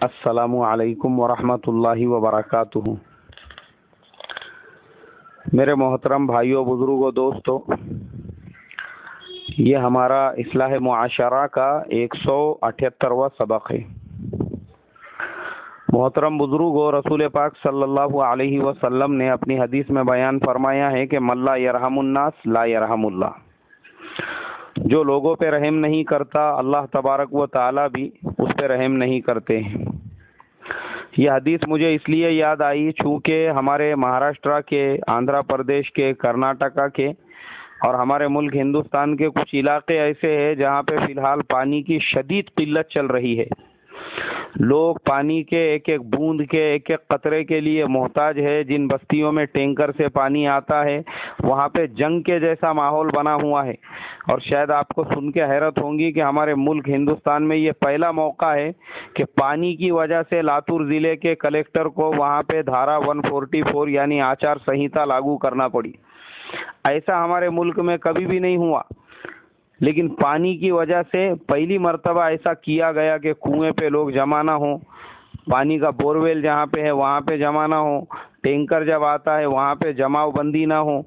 السلام علیکم ورحمۃ اللہ وبرکاتہ۔ میرے محترم بھائیوں، بزرگوں، دوستوں، یہ ہمارا اصلاح معاشرہ کا 178واں سبق ہے۔ محترم بزرگوں، رسول پاک صلی اللہ علیہ وسلم نے اپنی حدیث میں بیان فرمایا ہے کہ من لا یرحم الناس لا یرحم اللہ۔ جو لوگوں پہ رحم نہیں کرتا، اللہ تبارک و تعالی بھی اس پہ رحم نہیں کرتے ہیں۔ یہ حدیث مجھے اس لیے یاد آئی چونکہ ہمارے مہاراشٹرا کے، آندھرا پردیش کے، کرناٹکا کے اور ہمارے ملک ہندوستان کے کچھ علاقے ایسے ہیں جہاں پہ فی الحال پانی کی شدید قلت چل رہی ہے۔ لوگ پانی کے ایک ایک بوند کے، ایک ایک قطرے کے لیے محتاج ہے۔ جن بستیوں میں ٹینکر سے پانی آتا ہے وہاں پہ جنگ کے جیسا ماحول بنا ہوا ہے۔ اور شاید آپ کو سن کے حیرت ہوگی کہ ہمارے ملک ہندوستان میں یہ پہلا موقع ہے کہ پانی کی وجہ سے لاتور ضلع کے کلیکٹر کو وہاں پہ دھارا 144 یعنی آچار سنہتا لاگو کرنا پڑی۔ ایسا ہمارے ملک میں کبھی بھی نہیں ہوا، لیکن پانی کی وجہ سے پہلی مرتبہ ایسا کیا گیا کہ کنویں پہ لوگ جمع نہ ہوں، پانی کا بورویل جہاں پہ ہے وہاں پہ جمع نہ ہوں، ٹینکر جب آتا ہے وہاں پہ جماؤ بندی نہ ہو۔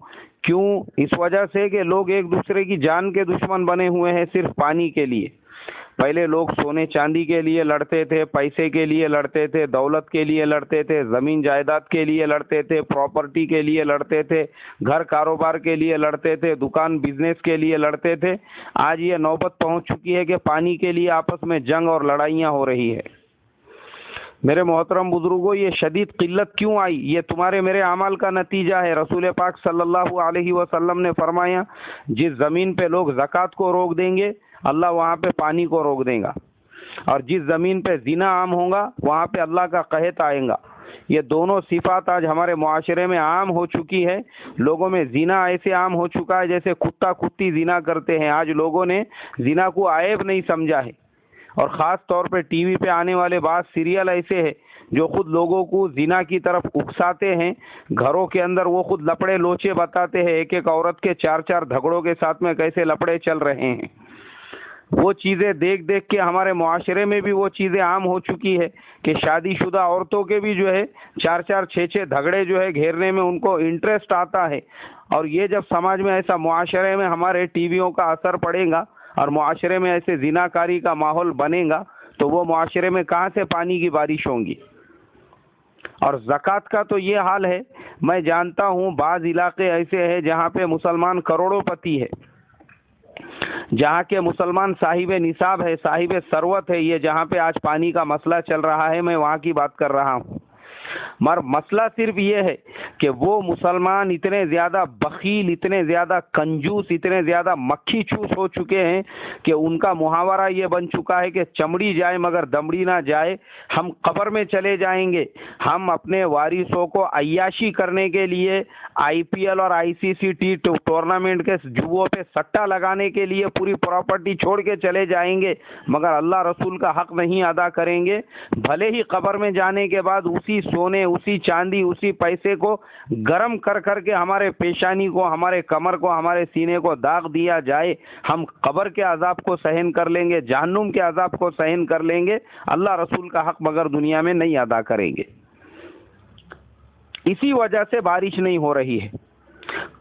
کیوں؟ اس وجہ سے کہ لوگ ایک دوسرے کی جان کے دشمن بنے ہوئے ہیں صرف پانی کے لیے۔ پہلے لوگ سونے چاندی کے لیے لڑتے تھے، پیسے کے لیے لڑتے تھے، دولت کے لیے لڑتے تھے، زمین جائیداد کے لیے لڑتے تھے، پراپرٹی کے لیے لڑتے تھے، گھر کاروبار کے لیے لڑتے تھے، دکان بزنس کے لیے لڑتے تھے۔ آج یہ نوبت پہنچ چکی ہے کہ پانی کے لیے آپس میں جنگ اور لڑائیاں ہو رہی ہے۔ میرے محترم بزرگوں، یہ شدید قلت کیوں آئی؟ یہ تمہارے میرے اعمال کا نتیجہ ہے۔ رسول پاک صلی اللہ علیہ وسلم نے فرمایا، جس زمین پہ لوگ زکوٰۃ کو روک دیں گے اللہ وہاں پہ پانی کو روک دے گا، اور جس زمین پہ زنا عام ہوگا وہاں پہ اللہ کا قحط آئے گا۔ یہ دونوں صفات آج ہمارے معاشرے میں عام ہو چکی ہے۔ لوگوں میں زنا ایسے عام ہو چکا ہے جیسے کتا کتی زنا کرتے ہیں۔ آج لوگوں نے زنا کو عیب نہیں سمجھا ہے، اور خاص طور پہ ٹی وی پہ آنے والے بعض سیریل ایسے ہیں جو خود لوگوں کو زنا کی طرف اکساتے ہیں۔ گھروں کے اندر وہ خود لپڑے لوچے بتاتے ہیں، ایک ایک عورت کے 4 دھگڑوں کے ساتھ میں کیسے لپڑے چل رہے ہیں۔ وہ چیزیں دیکھ دیکھ کے ہمارے معاشرے میں بھی وہ چیزیں عام ہو چکی ہے کہ شادی شدہ عورتوں کے بھی جو ہے 4 6 دھگڑے جو ہے گھیرنے میں ان کو انٹرسٹ آتا ہے۔ اور یہ جب سماج میں ایسا معاشرے میں ہمارے ٹی ویوں کا اثر پڑے گا اور معاشرے میں ایسے زناکاری کا ماحول بنے گا تو وہ معاشرے میں کہاں سے پانی کی بارش ہوں گی؟ اور زکوٰۃ کا تو یہ حال ہے، میں جانتا ہوں بعض علاقے ایسے ہیں جہاں پہ مسلمان کروڑوں پتی ہے، جہاں کے مسلمان صاحب نصاب ہے، صاحب ثروت ہے۔ یہ جہاں پہ آج پانی کا مسئلہ چل رہا ہے میں وہاں کی بات کر رہا ہوں۔ مگر مسئلہ صرف یہ ہے کہ وہ مسلمان اتنے زیادہ بخیل، اتنے زیادہ کنجوس، اتنے زیادہ مکھی چوس ہو چکے ہیں کہ ان کا محاورہ یہ بن چکا ہے کہ چمڑی جائے مگر دمڑی نہ جائے۔ ہم قبر میں چلے جائیں گے، ہم اپنے وارثوں کو عیاشی کرنے کے لیے آئی پی ایل اور آئی سی سی ٹی ٹورنامنٹ کے جوؤں پہ سٹا لگانے کے لیے پوری پراپرٹی چھوڑ کے چلے جائیں گے، مگر اللہ رسول کا حق نہیں ادا کریں گے۔ بھلے ہی قبر میں جانے کے بعد اسی سونے، اسی چاندی، اسی پیسے کو گرم کر کر کے ہمارے پیشانی کو، ہمارے کمر کو، ہمارے سینے کو داغ دیا جائے، ہم قبر کے عذاب کو سہن کر لیں گے، جہنم کے عذاب کو سہن کر لیں گے، اللہ رسول کا حق مگر دنیا میں نہیں ادا کریں گے۔ اسی وجہ سے بارش نہیں ہو رہی ہے۔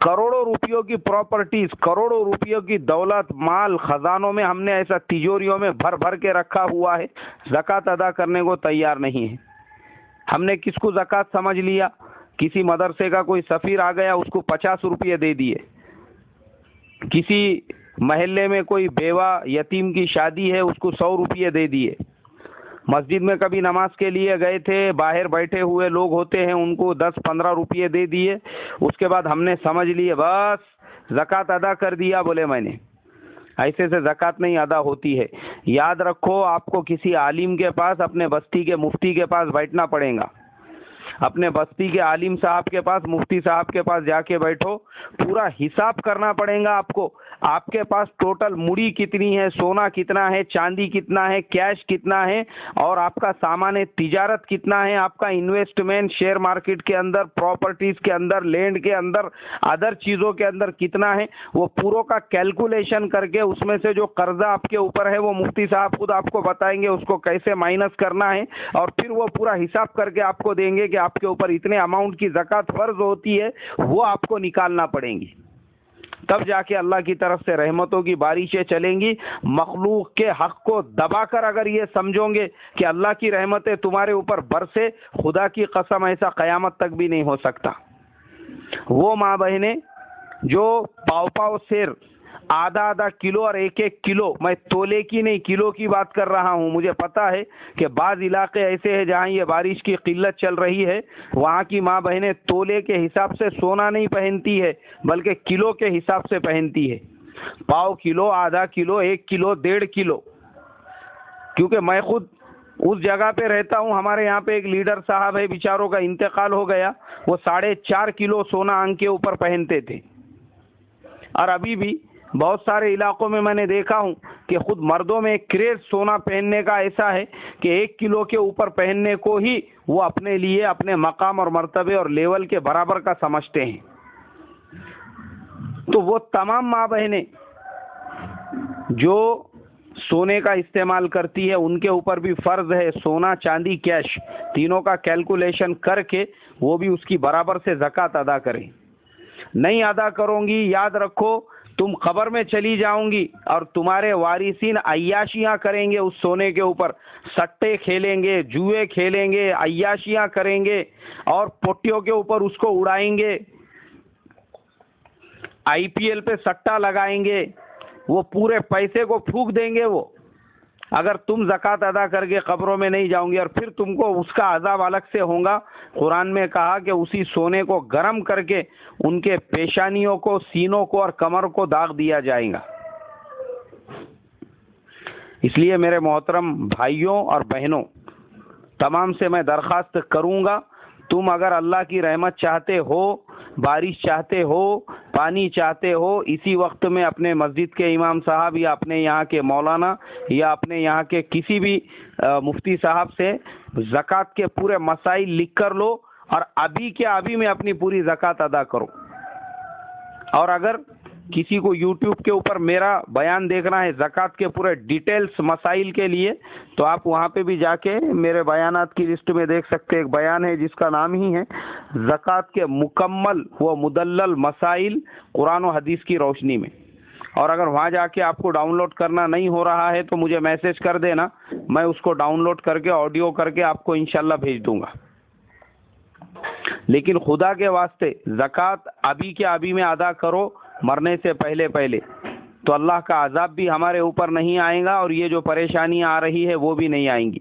کروڑوں روپیوں کی پراپرٹیز، کروڑوں روپیوں کی دولت، مال خزانوں میں ہم نے ایسا تجوریوں میں بھر بھر کے رکھا ہوا ہے، زکوٰۃ ادا کرنے کو تیار نہیں ہے۔ ہم نے کس کو زکوٰۃ سمجھ لیا؟ کسی مدرسے کا کوئی سفیر آ گیا، اس کو 50 روپے دے دیے۔ کسی محلے میں کوئی بیوہ یتیم کی شادی ہے، اس کو 100 روپے دے دیے۔ مسجد میں کبھی نماز کے لیے گئے تھے، باہر بیٹھے ہوئے لوگ ہوتے ہیں، ان کو 10 15 روپے دے دیے۔ اس کے بعد ہم نے سمجھ لیے بس زکوٰۃ ادا کر دیا، بولے میں نے۔ ایسے سے زکوٰۃ نہیں ادا ہوتی ہے۔ یاد رکھو، آپ کو کسی عالم کے پاس، اپنے بستی کے مفتی کے پاس بیٹھنا پڑے گا۔ اپنے بستی کے عالم صاحب کے پاس، مفتی صاحب کے پاس جا کے بیٹھو، پورا حساب کرنا پڑے گا آپ کو. آپ کے پاس ٹوٹل مڑی کتنی ہے، سونا کتنا ہے، چاندی کتنا ہے، کیش کتنا ہے، اور آپ کا سامان تجارت کتنا ہے، آپ کا انویسٹمنٹ شیئر مارکیٹ کے اندر، پراپرٹیز کے اندر، لینڈ کے اندر، ادر چیزوں کے اندر کتنا ہے، وہ پوروں کا کیلکولیشن کر کے اس میں سے جو قرضہ آپ کے اوپر ہے وہ مفتی صاحب خود آپ کو بتائیں گے اس کو کیسے مائنس کرنا ہے، اور پھر وہ پورا حساب کر کے آپ کو دیں گے کہ آپ کے اوپر اتنے اماؤنٹ کی زکوٰۃ فرض ہوتی ہے، وہ آپ کو نکالنا پڑیں گی. تب جا کے اللہ کی طرف سے رحمتوں کی بارشیں چلیں گی. مخلوق کے حق کو دبا کر اگر یہ سمجھو گے کہ اللہ کی رحمتیں تمہارے اوپر برسے، خدا کی قسم ایسا قیامت تک بھی نہیں ہو سکتا. وہ ماں بہنیں جو پاؤ پاؤ سیر، آدھا آدھا کلو اور ایک ایک کلو، میں تولے کی نہیں کلو کی بات کر رہا ہوں، مجھے پتا ہے کہ بعض علاقے ایسے ہیں جہاں یہ بارش کی قلت چل رہی ہے، وہاں کی ماں بہنیں تولے کے حساب سے سونا نہیں پہنتی ہے بلکہ کلو کے حساب سے پہنتی ہے. پاؤ کلو، آدھا کلو، ایک کلو، 1.5 کلو. کیونکہ میں خود اس جگہ پہ رہتا ہوں، ہمارے یہاں پہ ایک لیڈر صاحب ہے، بیچاروں کا انتقال ہو گیا، وہ 4.5 کلو سونا آنکھ کے اوپر پہنتے تھے. اور ابھی بھی بہت سارے علاقوں میں میں نے دیکھا ہوں کہ خود مردوں میں ایک کریز سونا پہننے کا ایسا ہے کہ 1 کلو کے اوپر پہننے کو ہی وہ اپنے لیے اپنے مقام اور مرتبے اور لیول کے برابر کا سمجھتے ہیں. تو وہ تمام ماں بہنیں جو سونے کا استعمال کرتی ہے ان کے اوپر بھی فرض ہے سونا، چاندی، کیش تینوں کا کیلکولیشن کر کے وہ بھی اس کی برابر سے زکوٰۃ ادا کریں. نہیں ادا کروں گی، یاد رکھو تم قبر میں چلی جاؤں گی اور تمہارے وارثین عیاشیاں کریں گے اس سونے کے اوپر، سٹے کھیلیں گے، جوئے کھیلیں گے، عیاشیاں کریں گے اور پوٹیوں کے اوپر اس کو اڑائیں گے، IPL پہ سٹا لگائیں گے، وہ پورے پیسے کو پھونک دیں گے. وہ اگر تم زکوٰۃ ادا کر کے قبروں میں نہیں جاؤں گی اور پھر تم کو اس کا عذاب الگ سے ہوگا. قرآن میں کہا کہ اسی سونے کو گرم کر کے ان کے پیشانیوں کو، سینوں کو اور کمر کو داغ دیا جائے گا. اس لیے میرے محترم بھائیوں اور بہنوں، تمام سے میں درخواست کروں گا، تم اگر اللہ کی رحمت چاہتے ہو، بارش چاہتے ہو، پانی چاہتے ہو، اسی وقت میں اپنے مسجد کے امام صاحب یا اپنے یہاں کے مولانا یا اپنے یہاں کے کسی بھی مفتی صاحب سے زکوٰۃ کے پورے مسائل لکھ کر لو اور ابھی کے ابھی میں اپنی پوری زکوٰۃ ادا کرو. اور اگر کسی کو یوٹیوب کے اوپر میرا بیان دیکھنا ہے زکوٰۃ کے پورے ڈیٹیلز مسائل کے لیے، تو آپ وہاں پہ بھی جا کے میرے بیانات کی لسٹ میں دیکھ سکتے. ایک بیان ہے جس کا نام ہی ہے زکوٰۃ کے مکمل و مدلل مسائل قرآن و حدیث کی روشنی میں. اور اگر وہاں جا کے آپ کو ڈاؤن لوڈ کرنا نہیں ہو رہا ہے تو مجھے میسج کر دینا، میں اس کو ڈاؤن لوڈ کر کے آڈیو کر کے آپ کو انشاءاللہ بھیج دوں گا. لیکن خدا کے واسطے زکوٰۃ ابھی کے ابھی میں ادا کرو، مرنے سے پہلے پہلے، تو اللہ کا عذاب بھی ہمارے اوپر نہیں آئے گا اور یہ جو پریشانیاں آ رہی ہے وہ بھی نہیں آئیں گی.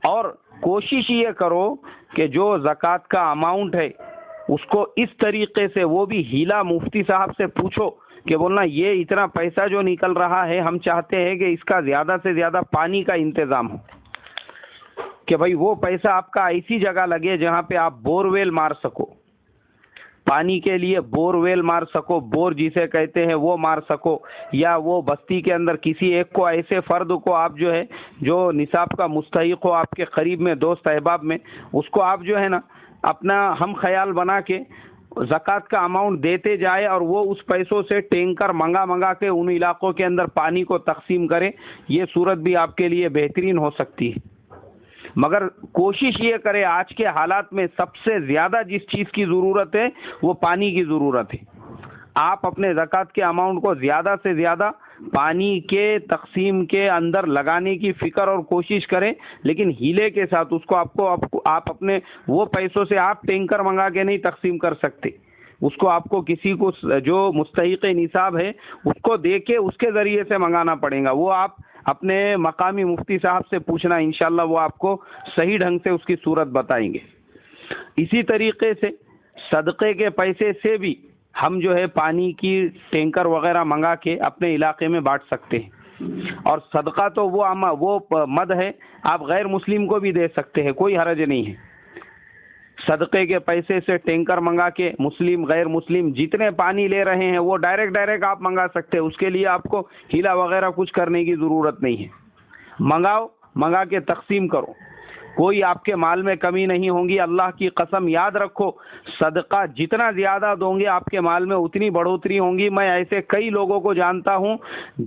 اور کوشش یہ کرو کہ جو زکوٰۃ کا اماؤنٹ ہے اس کو اس طریقے سے، وہ بھی ہیلا مفتی صاحب سے پوچھو کہ بولنا یہ اتنا پیسہ جو نکل رہا ہے ہم چاہتے ہیں کہ اس کا زیادہ سے زیادہ پانی کا انتظام ہو، کہ بھائی وہ پیسہ آپ کا ایسی جگہ لگے جہاں پہ آپ بور ویل مار سکو، پانی کے لیے بور ویل مار سکو، بور جسے کہتے ہیں وہ مار سکو، یا وہ بستی کے اندر کسی ایک کو، ایسے فرد کو آپ جو ہے جو نصاب کا مستحق ہو آپ کے قریب میں، دوست احباب میں، اس کو آپ جو ہے نا اپنا ہم خیال بنا کے زکوٰۃ کا اماؤنٹ دیتے جائے اور وہ اس پیسوں سے ٹینکر منگا کے ان علاقوں کے اندر پانی کو تقسیم کرے. یہ صورت بھی آپ کے لیے بہترین ہو سکتی ہے. مگر کوشش یہ کرے، آج کے حالات میں سب سے زیادہ جس چیز کی ضرورت ہے وہ پانی کی ضرورت ہے. آپ اپنے زکوٰۃ کے اماؤنٹ کو زیادہ سے زیادہ پانی کے تقسیم کے اندر لگانے کی فکر اور کوشش کریں، لیکن ہیلے کے ساتھ اس کو آپ اپنے وہ پیسوں سے آپ ٹینکر منگا کے نہیں تقسیم کر سکتے. اس کو آپ کو کسی کو جو مستحق نصاب ہے اس کو دے کے اس کے ذریعے سے منگانا پڑے گا. وہ آپ اپنے مقامی مفتی صاحب سے پوچھنا، انشاءاللہ وہ آپ کو صحیح ڈھنگ سے اس کی صورت بتائیں گے. اسی طریقے سے صدقے کے پیسے سے بھی ہم جو ہے پانی کی ٹینکر وغیرہ منگا کے اپنے علاقے میں بانٹ سکتے ہیں. اور صدقہ تو وہ مد ہے، آپ غیر مسلم کو بھی دے سکتے ہیں، کوئی حرج نہیں ہے. صدقے کے پیسے سے ٹینکر منگا کے مسلم غیر مسلم جتنے پانی لے رہے ہیں وہ ڈائریکٹ آپ منگا سکتے ہیں. اس کے لیے آپ کو ہیلا وغیرہ کچھ کرنے کی ضرورت نہیں ہے. منگا کے تقسیم کرو, کوئی آپ کے مال میں کمی نہیں ہوگی. اللہ کی قسم یاد رکھو, صدقہ جتنا زیادہ دو گے آپ کے مال میں اتنی بڑھوتری ہوگی. میں ایسے کئی لوگوں کو جانتا ہوں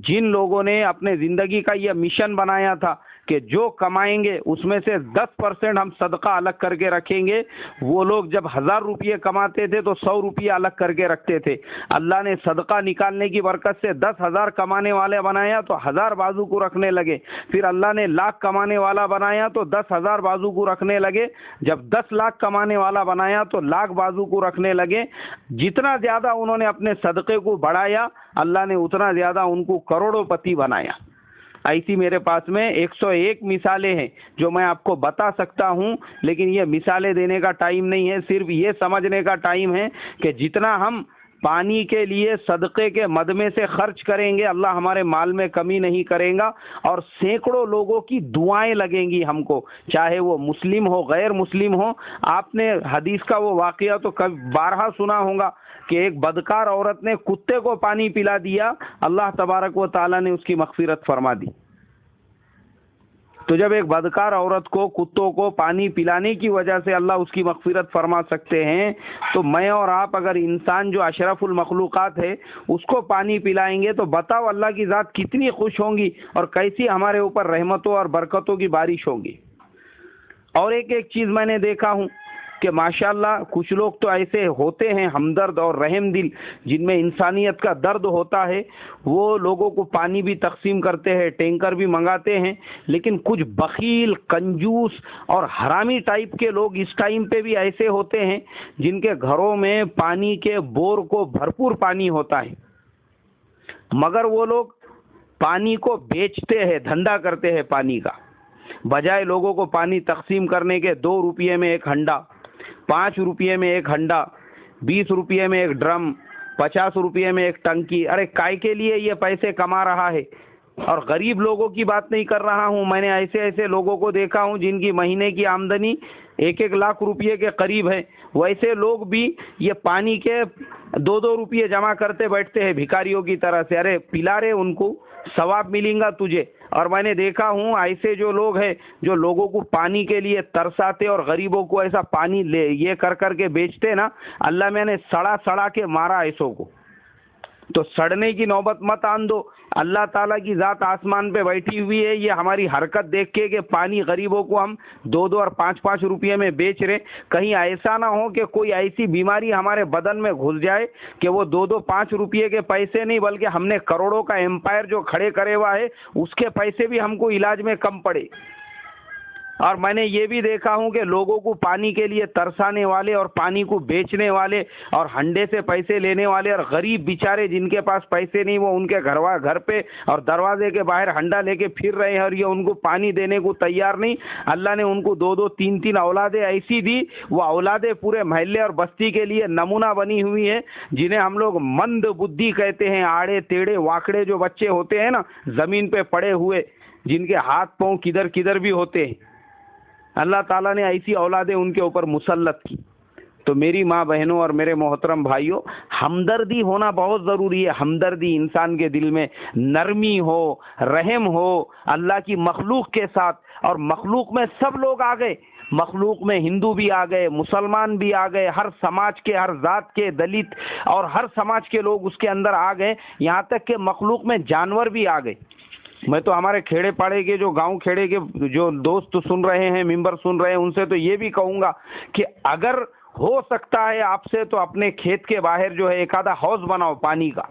جن لوگوں نے اپنے زندگی کا یہ مشن بنایا تھا کہ جو کمائیں گے اس میں سے 10% ہم صدقہ الگ کر کے رکھیں گے. وہ لوگ جب 1000 روپئے کماتے تھے تو 100 روپیہ الگ کر کے رکھتے تھے. اللہ نے صدقہ نکالنے کی برکت سے 10,000 کمانے والے بنایا تو 1000 بازو کو رکھنے لگے. پھر اللہ نے لاکھ کمانے والا بنایا تو 10,000 بازو کو رکھنے لگے. جب 10 لاکھ کمانے والا بنایا تو لاکھ بازو کو رکھنے لگے. جتنا زیادہ انہوں نے اپنے صدقے کو بڑھایا اللہ نے اتنا زیادہ ان کو کروڑوں پتی بنایا. ایسی میرے پاس میں 101 مثالیں ہیں جو میں آپ کو بتا سکتا ہوں, لیکن یہ مثالیں دینے کا ٹائم نہیں ہے. صرف یہ سمجھنے کا ٹائم ہے کہ جتنا ہم پانی کے لیے صدقے کے مدمے سے خرچ کریں گے اللہ ہمارے مال میں کمی نہیں کرے گا. اور سینکڑوں لوگوں کی دعائیں لگیں گی ہم کو, چاہے وہ مسلم ہو غیر مسلم ہو. آپ نے حدیث کا وہ واقعہ تو بارہا سنا ہوگا کہ ایک بدکار عورت نے کتے کو پانی پلا دیا, اللہ تبارک و تعالیٰ نے اس کی مغفرت فرما دی. تو جب ایک بدکار عورت کو کتوں کو پانی پلانے کی وجہ سے اللہ اس کی مغفرت فرما سکتے ہیں, تو میں اور آپ اگر انسان جو اشرف المخلوقات ہے اس کو پانی پلائیں گے تو بتاؤ اللہ کی ذات کتنی خوش ہوں گی اور کیسی ہمارے اوپر رحمتوں اور برکتوں کی بارش ہوگی. اور ایک چیز میں نے دیکھا ہوں کہ ماشاءاللہ کچھ لوگ تو ایسے ہوتے ہیں ہمدرد اور رحم دل جن میں انسانیت کا درد ہوتا ہے, وہ لوگوں کو پانی بھی تقسیم کرتے ہیں, ٹینکر بھی منگاتے ہیں. لیکن کچھ بخیل کنجوس اور حرامی ٹائپ کے لوگ اس ٹائم پہ بھی ایسے ہوتے ہیں جن کے گھروں میں پانی کے بور کو بھرپور پانی ہوتا ہے, مگر وہ لوگ پانی کو بیچتے ہیں, دھندا کرتے ہیں پانی کا. بجائے لوگوں کو پانی تقسیم کرنے کے 2 روپئے میں ایک ہنڈا, 5 روپئے میں ایک ہنڈا, 20 روپئے میں ایک ڈرم, 50 روپئے میں ایک ٹنکی. ارے کائے کے لیے یہ پیسے کما رہا ہے؟ اور غریب لوگوں کی بات نہیں کر رہا ہوں, میں نے ایسے لوگوں کو دیکھا ہوں جن کی مہینے کی آمدنی 1 لاکھ روپئے کے قریب ہے. ویسے لوگ بھی یہ پانی کے 2 روپئے جمع کرتے بیٹھتے ہیں بھکاریوں کی طرح سے. ارے پلا رہے ان کو, ثواب ملیں گا تجھے. اور میں نے دیکھا ہوں ایسے جو لوگ ہیں جو لوگوں کو پانی کے لیے ترساتے اور غریبوں کو ایسا پانی لے یہ کر کے بیچتے نا, اللہ میں نے سڑا کے مارا ایسوں کو. تو سڑنے کی نوبت مت آن دو. اللہ تعالیٰ کی ذات آسمان پہ بیٹھی ہوئی ہے, یہ ہماری حرکت دیکھ کے کہ پانی غریبوں کو ہم 2 اور 5 روپئے میں بیچ رہے. کہیں ایسا نہ ہو کہ کوئی ایسی بیماری ہمارے بدن میں گھس جائے کہ وہ 2 روپئے کے پیسے نہیں بلکہ ہم نے کروڑوں کا ایمپائر جو کھڑے کرے ہوا ہے اس کے پیسے بھی ہم کو علاج میں کم پڑے. اور میں نے یہ بھی دیکھا ہوں کہ لوگوں کو پانی کے لیے ترسانے والے اور پانی کو بیچنے والے اور ہنڈے سے پیسے لینے والے اور غریب بیچارے جن کے پاس پیسے نہیں وہ ان کے گھر پہ اور دروازے کے باہر ہنڈا لے کے پھر رہے ہیں اور یہ ان کو پانی دینے کو تیار نہیں. اللہ نے ان کو 2 3 اولادیں ایسی دی, وہ اولادیں پورے محلے اور بستی کے لیے نمونہ بنی ہوئی ہیں, جنہیں ہم لوگ مند بدھی کہتے ہیں. آڑے ٹیڑے واکڑے جو بچے ہوتے ہیں نا زمین پہ پڑے ہوئے, جن کے ہاتھ پاؤں کدھر بھی ہوتے ہیں, اللہ تعالیٰ نے ایسی اولادیں ان کے اوپر مسلط کی. تو میری ماں بہنوں اور میرے محترم بھائیوں, ہمدردی ہونا بہت ضروری ہے. ہمدردی, انسان کے دل میں نرمی ہو, رحم ہو اللہ کی مخلوق کے ساتھ. اور مخلوق میں سب لوگ آ گئے, مخلوق میں ہندو بھی آ گئے, مسلمان بھی آ گئے, ہر سماج کے, ہر ذات کے, دلت اور ہر سماج کے لوگ اس کے اندر آ گئے. یہاں تک کہ مخلوق میں جانور بھی آ گئے. میں تو ہمارے کھیڑے پاڑے کے جو گاؤں کھیڑے کے جو دوست سن رہے ہیں, ممبر سن رہے ہیں, ان سے تو یہ بھی کہوں گا کہ اگر ہو سکتا ہے آپ سے تو اپنے کھیت کے باہر جو ہے ایک آدھا حوض بناؤ پانی کا.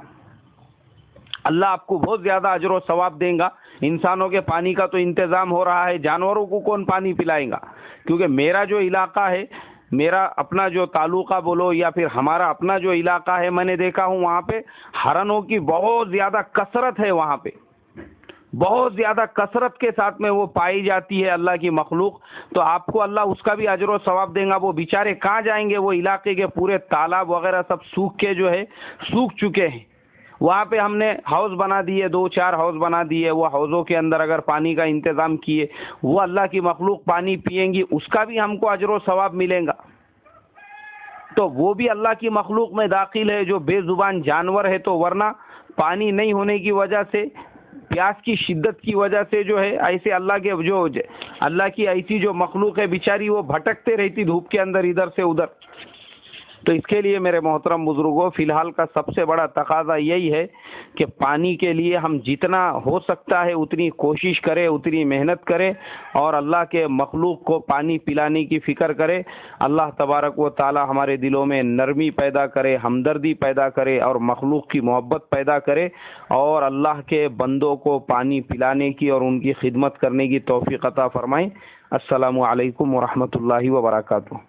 اللہ آپ کو بہت زیادہ اجر و ثواب دیں گا. انسانوں کے پانی کا تو انتظام ہو رہا ہے, جانوروں کو کون پانی پلائیں گا؟ کیونکہ میرا جو علاقہ ہے, میرا اپنا جو تعلقہ بولو یا پھر ہمارا اپنا جو علاقہ ہے, میں نے دیکھا ہوں وہاں پہ ہرنوں کی بہت زیادہ کثرت ہے. وہاں پہ بہت زیادہ کثرت کے ساتھ میں وہ پائی جاتی ہے اللہ کی مخلوق. تو آپ کو اللہ اس کا بھی اجر و ثواب دیں گا. وہ بیچارے کہاں جائیں گے؟ وہ علاقے کے پورے تالاب وغیرہ سب سوکھ چکے ہیں. وہاں پہ ہم نے حوض بنا دیے, 2 4 حوض بنا دیے. وہ حوضوں کے اندر اگر پانی کا انتظام کیے, وہ اللہ کی مخلوق پانی پئیں گی, اس کا بھی ہم کو اجر و ثواب ملے گا. تو وہ بھی اللہ کی مخلوق میں داخل ہے جو بے زبان جانور ہے، تو ورنہ پانی نہیں ہونے کی وجہ سے، پیاس کی شدت کی وجہ سے جو ہے ایسے اللہ کی ایسی جو مخلوق ہے بیچاری وہ بھٹکتے رہتی دھوپ کے اندر ادھر سے ادھر. تو اس کے لیے میرے محترم بزرگوں فی الحال کا سب سے بڑا تقاضا یہی ہے کہ پانی کے لیے ہم جتنا ہو سکتا ہے اتنی کوشش کریں، اتنی محنت کریں اور اللہ کے مخلوق کو پانی پلانے کی فکر کرے. اللہ تبارک و تعالی ہمارے دلوں میں نرمی پیدا کرے، ہمدردی پیدا کرے اور مخلوق کی محبت پیدا کرے اور اللہ کے بندوں کو پانی پلانے کی اور ان کی خدمت کرنے کی توفیق عطا فرمائے. السلام علیکم ورحمۃ اللہ وبرکاتہ.